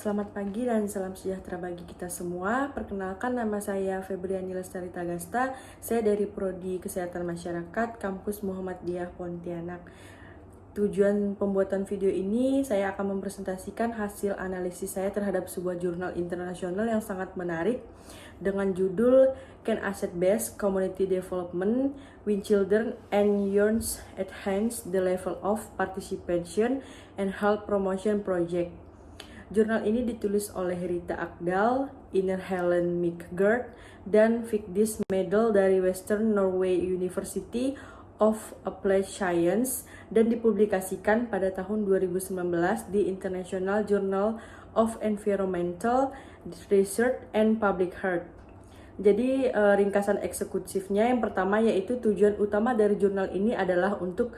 Selamat pagi dan salam sejahtera bagi kita semua. Perkenalkan, nama saya Febriani Lestari Tagasta. Saya dari Prodi Kesehatan Masyarakat, Kampus Muhammadiyah Pontianak. Tujuan pembuatan video ini, saya akan mempresentasikan hasil analisis saya terhadap sebuah jurnal internasional yang sangat menarik dengan judul Can Asset-Based Community Development When Children and Youth Enhance the Level of Participation and Health Promotion Project. Jurnal ini ditulis oleh Rita Akdal, Iner Helen Midgard, dan Vigdis Medal dari Western Norway University of Applied Science dan dipublikasikan pada tahun 2019 di International Journal of Environmental Research and Public Health. Jadi ringkasan eksekutifnya yang pertama yaitu tujuan utama dari jurnal ini adalah untuk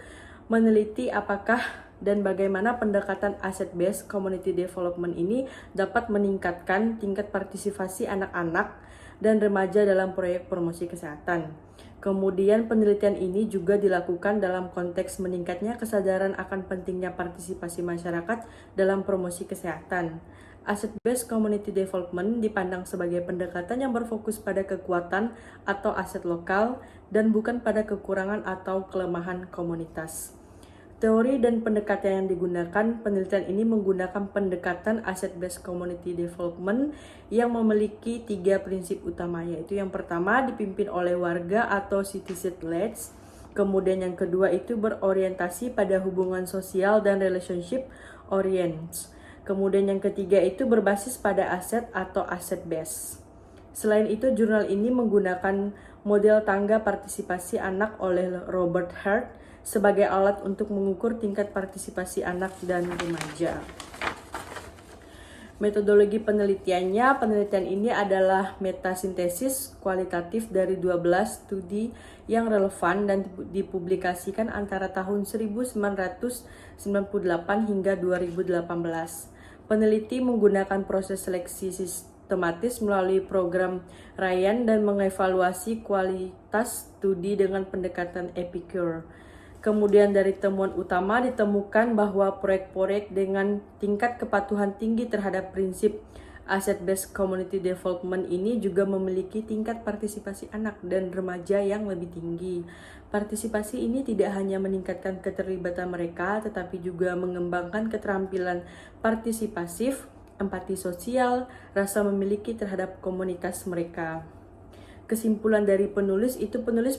meneliti apakah dan bagaimana pendekatan asset-based community development ini dapat meningkatkan tingkat partisipasi anak-anak dan remaja dalam proyek promosi kesehatan. Kemudian penelitian ini juga dilakukan dalam konteks meningkatnya kesadaran akan pentingnya partisipasi masyarakat dalam promosi kesehatan. Asset-based community development dipandang sebagai pendekatan yang berfokus pada kekuatan atau aset lokal dan bukan pada kekurangan atau kelemahan komunitas. Teori dan pendekatan yang digunakan, penelitian ini menggunakan pendekatan asset-based community development yang memiliki 3 prinsip utama, yaitu yang pertama dipimpin oleh warga atau citizen-led, kemudian yang kedua itu berorientasi pada hubungan sosial dan relationship oriented, kemudian yang ketiga itu berbasis pada aset atau asset-based. Selain itu, jurnal ini menggunakan model tangga partisipasi anak oleh Robert Hart sebagai alat untuk mengukur tingkat partisipasi anak dan remaja. Metodologi penelitiannya, penelitian ini adalah metasintesis kualitatif dari 12 studi yang relevan dan dipublikasikan antara tahun 1998 hingga 2018. Peneliti menggunakan proses seleksi sistematis melalui program Ryan dan mengevaluasi kualitas studi dengan pendekatan Epicure. Kemudian dari temuan utama ditemukan bahwa proyek-proyek dengan tingkat kepatuhan tinggi terhadap prinsip asset-based community development ini juga memiliki tingkat partisipasi anak dan remaja yang lebih tinggi. Partisipasi ini tidak hanya meningkatkan keterlibatan mereka, tetapi juga mengembangkan keterampilan partisipasif, empati sosial, rasa memiliki terhadap komunitas mereka. Kesimpulan dari penulis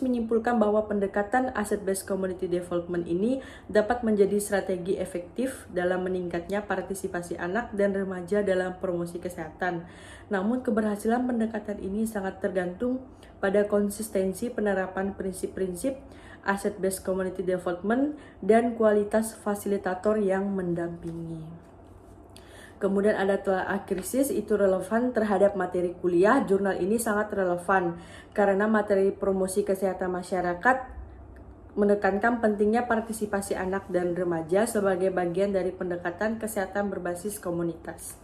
menyimpulkan bahwa pendekatan asset-based community development ini dapat menjadi strategi efektif dalam meningkatnya partisipasi anak dan remaja dalam promosi kesehatan. Namun keberhasilan pendekatan ini sangat tergantung pada konsistensi penerapan prinsip-prinsip asset-based community development dan kualitas fasilitator yang mendampingi. Kemudian ada telaah krisis, itu relevan terhadap materi kuliah. Jurnal ini sangat relevan karena materi promosi kesehatan masyarakat menekankan pentingnya partisipasi anak dan remaja sebagai bagian dari pendekatan kesehatan berbasis komunitas.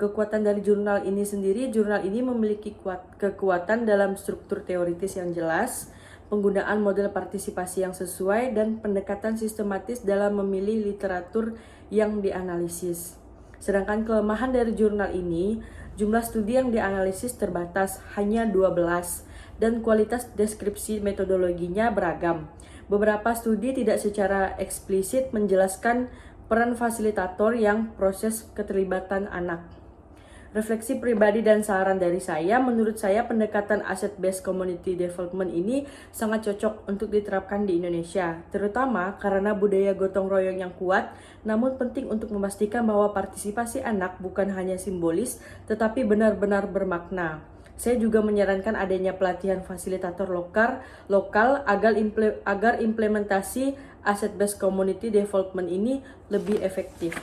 Kekuatan dari jurnal ini sendiri, jurnal ini memiliki kekuatan dalam struktur teoritis yang jelas, penggunaan model partisipasi yang sesuai, dan pendekatan sistematis dalam memilih literatur yang dianalisis. Sedangkan kelemahan dari jurnal ini, jumlah studi yang dianalisis terbatas, hanya 12, dan kualitas deskripsi metodologinya beragam. Beberapa studi tidak secara eksplisit menjelaskan peran fasilitator yang proses keterlibatan anak. Refleksi pribadi dan saran dari saya, menurut saya pendekatan asset-based community development ini sangat cocok untuk diterapkan di Indonesia, terutama karena budaya gotong royong yang kuat, namun penting untuk memastikan bahwa partisipasi anak bukan hanya simbolis, tetapi benar-benar bermakna. Saya juga menyarankan adanya pelatihan fasilitator lokal agar implementasi asset-based community development ini lebih efektif.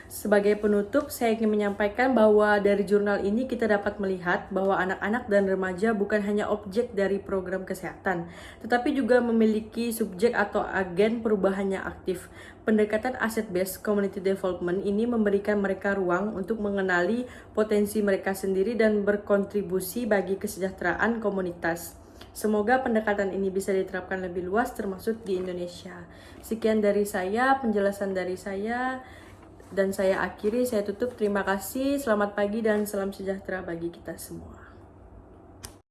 Sebagai penutup, saya ingin menyampaikan bahwa dari jurnal ini kita dapat melihat bahwa anak-anak dan remaja bukan hanya objek dari program kesehatan, tetapi juga memiliki subjek atau agen perubahan yang aktif. Pendekatan asset-based community development ini memberikan mereka ruang untuk mengenali potensi mereka sendiri dan berkontribusi bagi kesejahteraan komunitas. Semoga pendekatan ini bisa diterapkan lebih luas termasuk di Indonesia. Sekian dari saya, penjelasan dari saya. Dan saya akhiri, saya tutup. Terima kasih, selamat pagi dan salam sejahtera bagi kita semua.